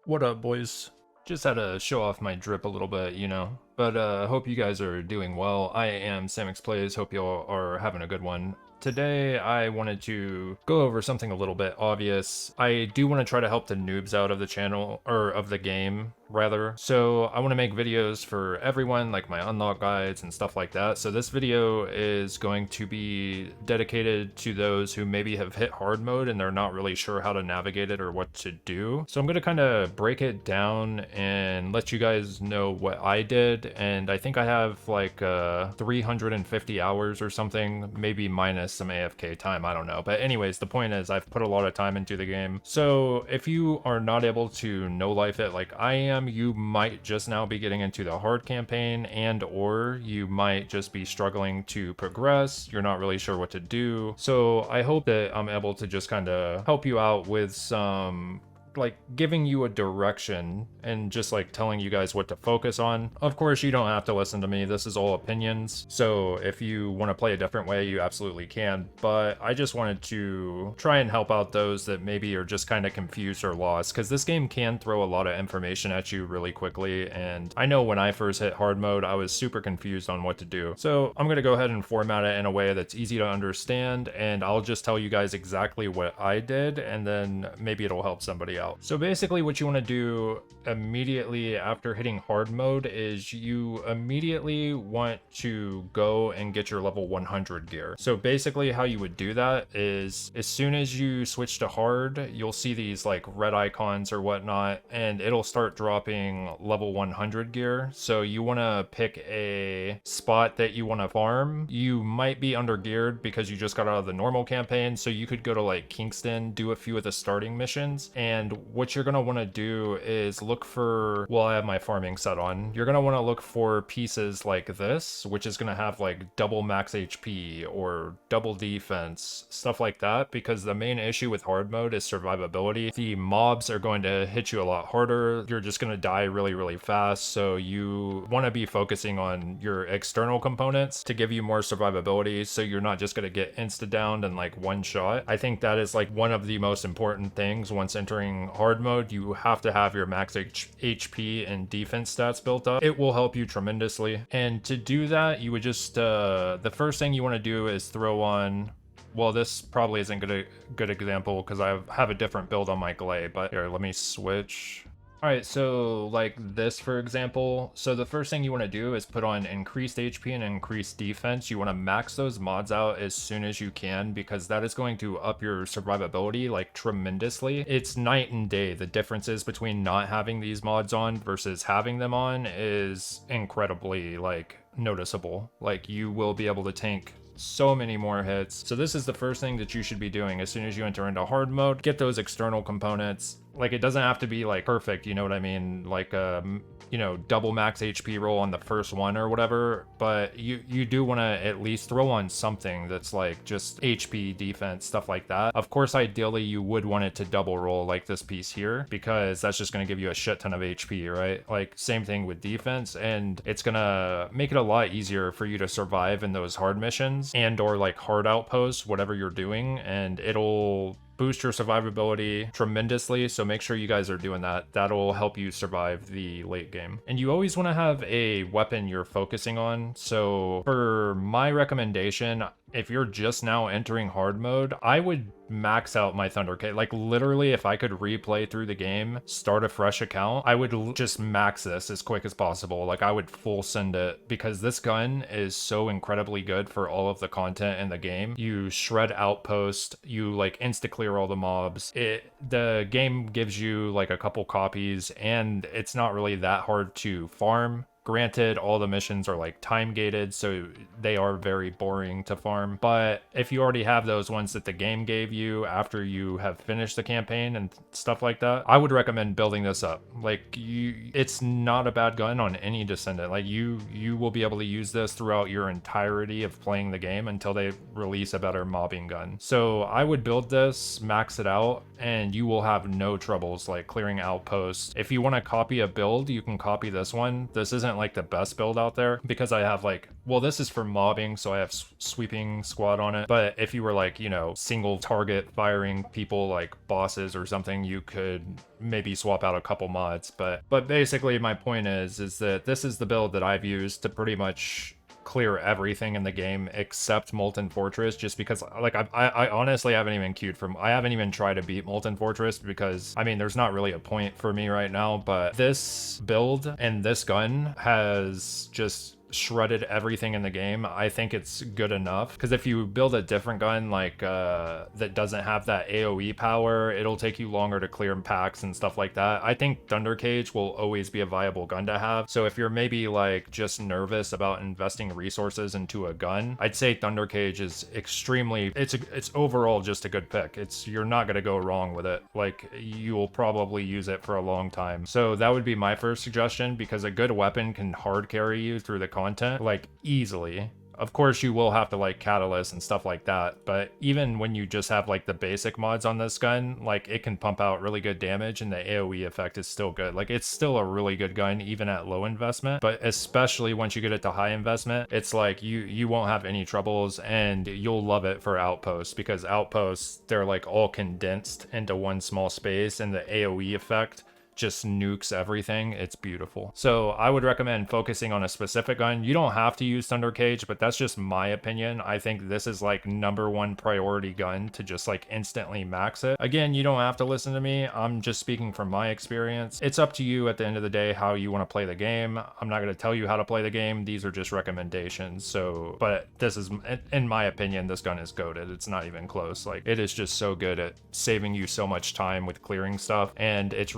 What up, boys? Just had to show off my drip a little bit, But hope you guys are doing well. I am Samix Plays. Hope y'all are having a good one. Today, I wanted to go over something a little bit obvious. I do want to try to help the noobs out of the channel, or of the game, rather. So I want to make videos for everyone, like my unlock guides and stuff like that. So this video is going to be dedicated to those who maybe have hit hard mode and they're not really sure how to navigate it or what to do. So I'm going to kind of break it down and let you guys know what I did. And I think I have like 350 hours or something, maybe minus some AFK time, I don't know. But anyways, the point is I've put a lot of time into the game. So if you are not able to no life it like I am, you might just now be getting into the hard campaign, and or you might just be struggling to progress. You're not really sure what to do. So I hope that I'm able to just kind of help you out with some like giving you a direction and just like telling you guys what to focus on. Of course, you don't have to listen to me. This is all opinions. So if you want to play a different way, you absolutely can. But I just wanted to try and help out those that maybe are just kind of confused or lost, because this game can throw a lot of information at you really quickly. And I know when I first hit hard mode, I was super confused on what to do. So I'm going to go ahead and format it in a way that's easy to understand. And I'll just tell you guys exactly what I did, and then maybe it'll help somebody out. So basically what you want to do immediately after hitting hard mode is you immediately want to go and get your level 100 gear. So basically how you would do that is as soon as you switch to hard, you'll see these like red icons or whatnot, and it'll start dropping level 100 gear. So you want to pick a spot that you want to farm. You might be under geared because you just got out of the normal campaign, so you could go to like Kingston, do a few of the starting missions, and what you're going to want to do is look for, well, I have my farming set on. You're going to want to look for pieces like this, which is going to have like double max HP or double defense, stuff like that, because the main issue with hard mode is survivability. The mobs are going to hit you a lot harder. You're just going to die really, really fast. So you want to be focusing on your external components to give you more survivability, so you're not just going to get insta-downed in like one shot. I think that is like one of the most important things once entering hard mode. You have to have your max HP and defense stats built up. It will help you tremendously. And to do that, you would just the first thing you want to do is throw on, well, this probably isn't a good example because I have a different build on my Glay, but here, let me switch. Alright, so like this, for example. So the first thing you want to do is put on increased HP and increased defense. You want to max those mods out as soon as you can, because that is going to up your survivability like tremendously. It's night and day. The differences between not having these mods on versus having them on is incredibly like noticeable. Like you will be able to tank so many more hits. So this is the first thing that you should be doing as soon as you enter into hard mode. Get those external components. Like it doesn't have to be like perfect, you know what I mean? Like double max HP roll on the first one or whatever, but you do want to at least throw on something that's like just HP, defense, stuff like that. Of course, ideally you would want it to double roll like this piece here, because that's just going to give you a shit ton of HP, right? Like same thing with defense, and it's going to make it a lot easier for you to survive in those hard missions and or like hard outposts, whatever you're doing, and it'll boost your survivability tremendously. So make sure you guys are doing that. That'll help you survive the late game. And you always want to have a weapon you're focusing on. So for my recommendation, if you're just now entering hard mode, I would max out my Thunder K. Like literally, if I could replay through the game, start a fresh account, I would just max this as quick as possible. Like I would full send it, because this gun is so incredibly good for all of the content in the game. You shred outpost, you like insta clear all the mobs. The game gives you like a couple copies, and it's not really that hard to farm. Granted, all the missions are like time gated, so they are very boring to farm. But if you already have those ones that the game gave you after you have finished the campaign and stuff like that, I would recommend building this up. Like it's not a bad gun on any Descendant. Like you will be able to use this throughout your entirety of playing the game until they release a better mobbing gun. So I would build this, max it out, and you will have no troubles like clearing outposts. If you want to copy a build, you can copy this one. This isn't like the best build out there because I have like, well, this is for mobbing, so I have sweeping squad on it. But if you were like, you know, single target firing people like bosses or something, you could maybe swap out a couple mods. But basically my point is that this is the build that I've used to pretty much clear everything in the game except Molten Fortress, just because like I honestly haven't even I haven't even tried to beat Molten Fortress because I mean there's not really a point for me right now, but this build and this gun has just shredded everything in the game. I think it's good enough because if you build a different gun like that doesn't have that AoE power, it'll take you longer to clear packs and stuff like that. I think Thunder Cage will always be a viable gun to have. So if you're maybe like just nervous about investing resources into a gun, I'd say Thunder Cage is extremely, it's overall just a good pick. You're not going to go wrong with it. Like you will probably use it for a long time. So that would be my first suggestion, because a good weapon can hard carry you through the content like easily. Of course you will have to like catalyst and stuff like that, but even when you just have like the basic mods on this gun, like it can pump out really good damage and the AoE effect is still good. Like it's still a really good gun even at low investment, but especially once you get it to high investment, it's like you won't have any troubles and you'll love it for outposts, because outposts, they're like all condensed into one small space and the AoE effect just nukes everything. It's beautiful. So I would recommend focusing on a specific gun. You don't have to use Thunder Cage, but that's just my opinion. I think this is like #1 priority gun to just like instantly max it. Again, you don't have to listen to me. I'm just speaking from my experience. It's up to you at the end of the day how you want to play the game. I'm not going to tell you how to play the game. These are just recommendations. So, but this is, in my opinion, this gun is goated. It's not even close. Like it is just so good at saving you so much time with clearing stuff, and it's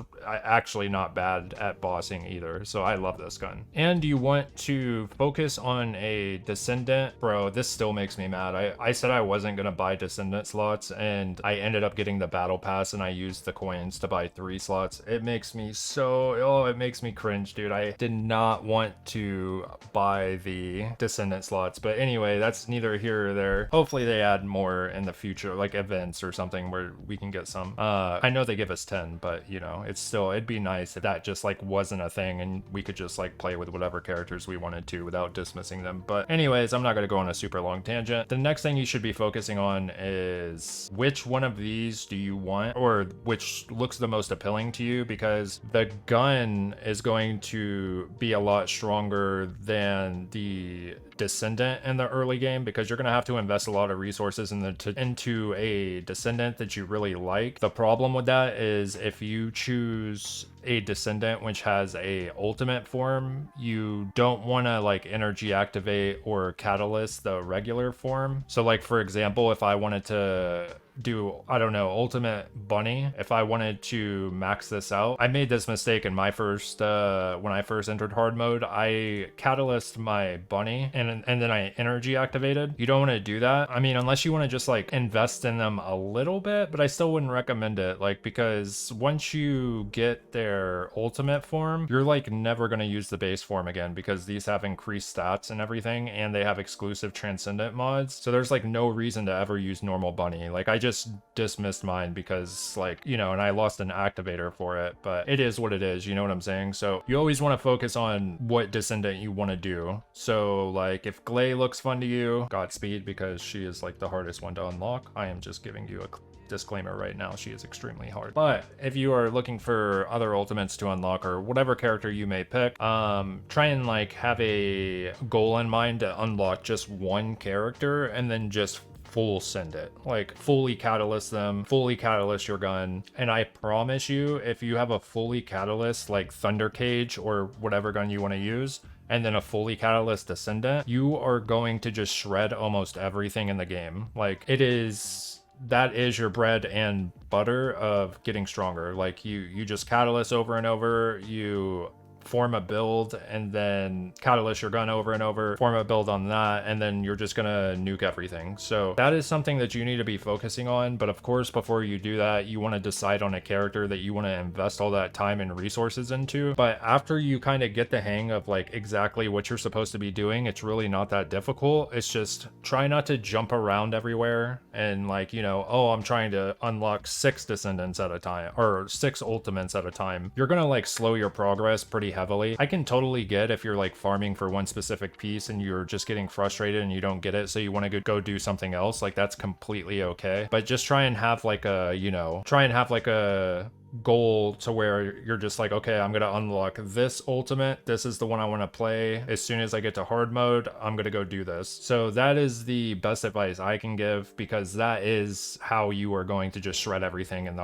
actually not bad at bossing either. So I love this gun. And you want to focus on a Descendant. Bro, this still makes me mad. I said I wasn't gonna buy Descendant slots and I ended up getting the battle pass and I used the coins to buy 3 slots. It makes me so, oh, it makes me cringe, dude. I did not want to buy the Descendant slots, but anyway, that's neither here or there. Hopefully they add more in the future, like events or something where we can get some. I know they give us 10, but you know, it's still, it'd be nice if that just like wasn't a thing and we could just like play with whatever characters we wanted to without dismissing them. But anyways, I'm not going to go on a super long tangent. The next thing you should be focusing on is which one of these do you want, or which looks the most appealing to you, because the gun is going to be a lot stronger than the Descendant in the early game, because you're going to have to invest a lot of resources into a Descendant that you really like. The problem with that is if you choose a Descendant which has a ultimate form, you don't want to like energy activate or catalyst the regular form. So like for example, if I wanted to do, I don't know, ultimate bunny, if I wanted to max this out, I made this mistake in my first when I first entered hard mode. I catalyst my bunny and then I energy activated. You don't want to do that. I mean, unless you want to just like invest in them a little bit, but I still wouldn't recommend it, like, because once you get their ultimate form, you're like never going to use the base form again, because these have increased stats and everything, and they have exclusive Transcendent mods. So there's like no reason to ever use normal bunny. Like I just dismissed mine because, like, you know, and I lost an activator for it, but it is what it is, you know what I'm saying? So you always want to focus on what Descendant you want to do. So like if Glay looks fun to you, Godspeed, because she is like the hardest one to unlock. I am just giving you a disclaimer right now, she is extremely hard. But if you are looking for other ultimates to unlock, or whatever character you may pick, try and like have a goal in mind to unlock just one character and then just full send it, like fully catalyst them, fully catalyst your gun. And I promise you, if you have a fully catalyst like Thunder Cage or whatever gun you want to use, and then a fully catalyst Descendant, you are going to just shred almost everything in the game. Like that is your bread and butter of getting stronger. Like you just catalyst over and over, you form a build and then catalyst your gun over and over, form a build on that, and then you're just gonna nuke everything. So that is something that you need to be focusing on. But of course, before you do that, you want to decide on a character that you want to invest all that time and resources into. But after you kind of get the hang of like exactly what you're supposed to be doing, it's really not that difficult. It's just try not to jump around everywhere and like, you know, oh, I'm trying to unlock 6 Descendants at a time or 6 ultimates at a time. You're gonna like slow your progress pretty pretty heavily. I can totally get if you're like farming for one specific piece and you're just getting frustrated and you don't get it, so you want to go do something else. Like, that's completely okay. But just try and have like a, you know, try and have like a goal to where you're just like, okay, I'm gonna unlock this ultimate, this is the one I want to play. As soon as I get to hard mode, I'm gonna go do this. So that is the best advice I can give, because that is how you are going to just shred everything in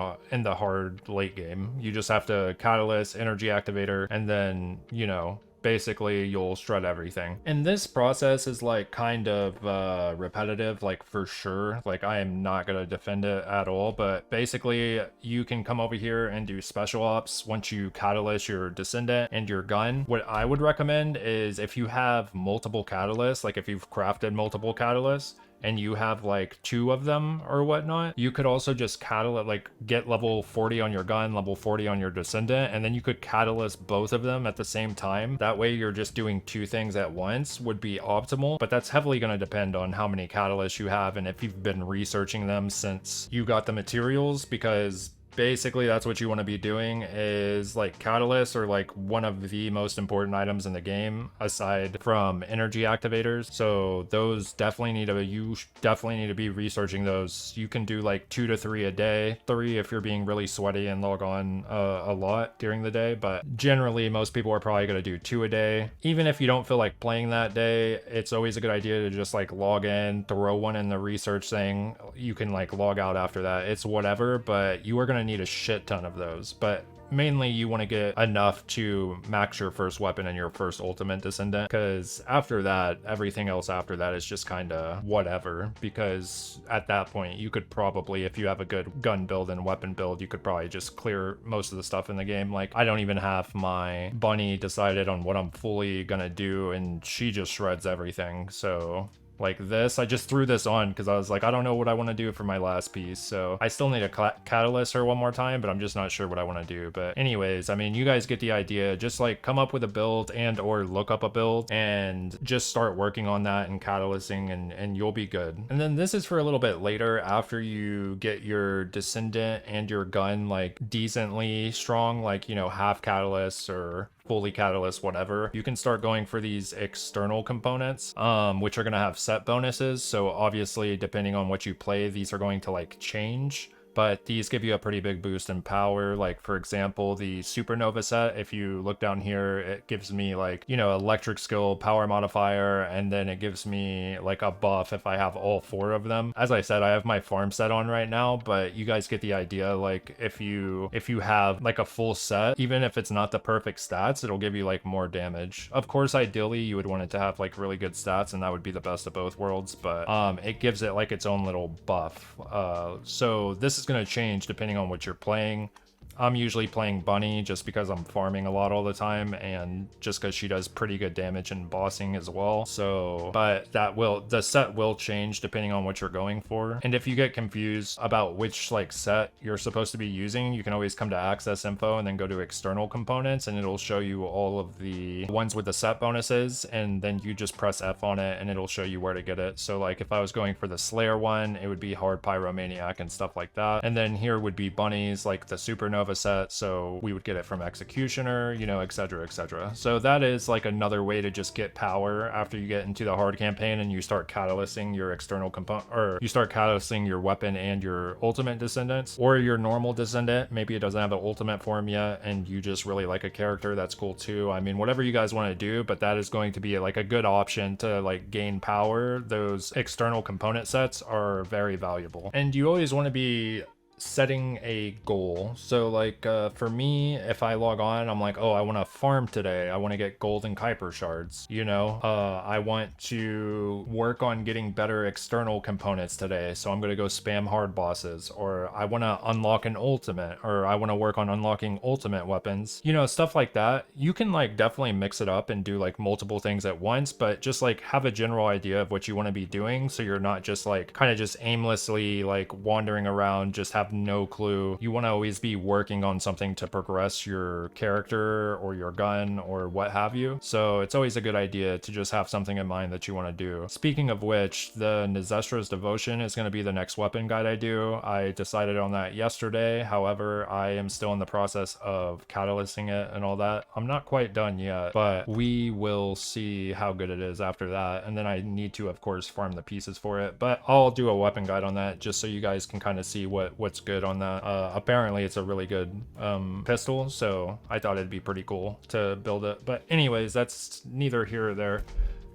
the hard late game. You just have to catalyst, energy activator, and then, you know, basically you'll shred everything. And this process is like kind of repetitive, like for sure. Like, I am not gonna defend it at all, but basically you can come over here and do special ops once you catalyst your Descendant and your gun. What I would recommend is, if you have multiple catalysts, like if you've crafted multiple catalysts and you have like 2 of them or whatnot, you could also just catalyst, like get level 40 on your gun, level 40 on your Descendant, and then you could catalyst both of them at the same time. That way you're just doing 2 things at once, would be optimal, but that's heavily going to depend on how many catalysts you have and if you've been researching them since you got the materials, because basically that's what you want to be doing, is like catalysts are like one of the most important items in the game aside from energy activators. So those definitely you definitely need to be researching those. You can do like 2 to 3 a day, 3 if you're being really sweaty and log on a lot during the day, but generally most people are probably going to do 2 a day. Even if you don't feel like playing that day, it's always a good idea to just like log in, throw one in the research thing. You can like log out after that, it's whatever, but you are going to need a shit ton of those. But mainly you want to get enough to max your first weapon and your first ultimate Descendant, because after that, everything else after that is just kind of whatever, because at that point you could probably, if you have a good gun build and weapon build, you could probably just clear most of the stuff in the game. Like, I don't even have my bunny decided on what I'm fully gonna do, and she just shreds everything. So like this, I just threw this on because I was like, I don't know what I want to do for my last piece, so I still need a catalyst her one more time, but I'm just not sure what I want to do. But anyways, I mean, you guys get the idea. Just like come up with a build and or look up a build and just start working on that and catalysting, and you'll be good. And then this is for a little bit later, after you get your Descendant and your gun like decently strong, like, you know, half catalyst or fully catalyst, whatever. You can start going for these external components, which are going to have set bonuses. So obviously, depending on what you play, these are going to like change, but these give you a pretty big boost in power. Like, for example, the supernova set, if you look down here, it gives me like, you know, electric skill, power modifier, and then it gives me like a buff if I have all 4 of them. As I said, I have my farm set on right now, but you guys get the idea. Like, if you have like a full set, even if it's not the perfect stats, it'll give you like more damage. Of course, ideally you would want it to have like really good stats, and that would be the best of both worlds, but it gives it like its own little buff. So this is going to change depending on what you're playing. I'm usually playing Bunny just because I'm farming a lot all the time, and just because she does pretty good damage in bossing as well. So, but the set will change depending on what you're going for. And if you get confused about which like set you're supposed to be using, you can always come to access info and then go to external components, and it'll show you all of the ones with the set bonuses, and then you just press F on it and it'll show you where to get it. So like if I was going for the Slayer one, it would be Hard Pyromaniac and stuff like that. And then here would be bunnies like the Supernova set, so we would get it from Executioner, you know, etc, etc. So that is like another way to just get power after you get into the hard campaign and you start catalysting your external component, or you start catalysting your weapon and your ultimate Descendants, or your normal Descendant. Maybe it doesn't have the ultimate form yet and you just really like a character, that's cool too. I mean, whatever you guys want to do, but that is going to be like a good option to like gain power. Those external component sets are very valuable, and you always want to be setting a goal. So like for me, if I log on, I'm like, oh, I want to farm today, I want to get golden Kuiper shards, you know, I want to work on getting better external components today, so I'm going to go spam hard bosses, or I want to unlock an ultimate, or I want to work on unlocking ultimate weapons, you know, stuff like that. You can like definitely mix it up and do like multiple things at once, but just like have a general idea of what you want to be doing, so you're not just like kind of just aimlessly like wandering around just having have no clue. You want to always be working on something to progress your character or your gun or what have you. So it's always a good idea to just have something in mind that you want to do. Speaking of which, the Nizestra's Devotion is going to be the next weapon guide I do. I decided on that yesterday. However, I am still in the process of catalysing it and all that. I'm not quite done yet, but we will see how good it is after that. And then I need to, of course, farm the pieces for it. But I'll do a weapon guide on that just so you guys can kind of see what's good on that. Apparently, it's a really good pistol, so I thought it'd be pretty cool to build it. But anyways, that's neither here or there.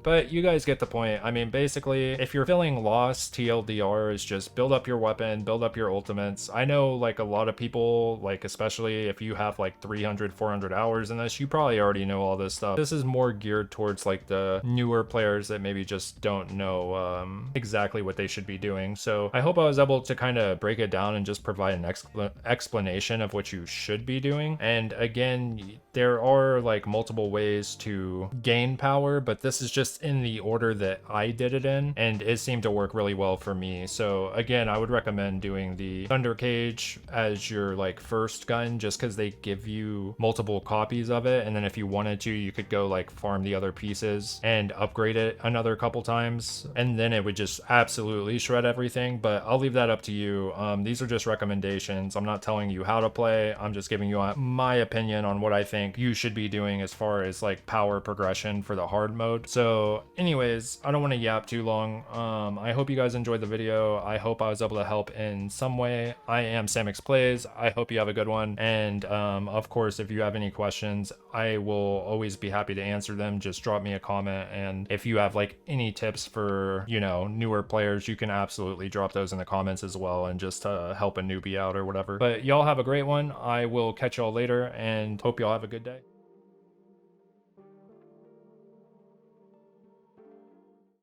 But you guys get the point. I mean, basically, if you're feeling lost, TLDR is just build up your weapon, build up your ultimates. I know, like, a lot of people, like, especially if you have, like, 300, 400 hours in this, you probably already know all this stuff. This is more geared towards, like, the newer players that maybe just don't know exactly what they should be doing. So I hope I was able to kind of break it down and just provide an explanation of what you should be doing. And again, there are, like, multiple ways to gain power, but this is just in the order that I did it in, and it seemed to work really well for me. So again, I would recommend doing the Thunder Cage as your like first gun, just because they give you multiple copies of it, and then if you wanted to, you could go like farm the other pieces and upgrade it another couple times, and then it would just absolutely shred everything. But I'll leave that up to you. These are just recommendations. I'm not telling you how to play. I'm just giving you my opinion on what I think you should be doing as far as like power progression for the hard mode. So anyways, I don't want to yap too long. I hope you guys enjoyed the video. I hope I was able to help in some way. I am Samix Plays. I hope you have a good one. And of course, if you have any questions, I will always be happy to answer them. Just drop me a comment. And if you have like any tips for, you know, newer players, you can absolutely drop those in the comments as well, and just help a newbie out or whatever. But y'all have a great one. I will catch y'all later and hope y'all have a good day.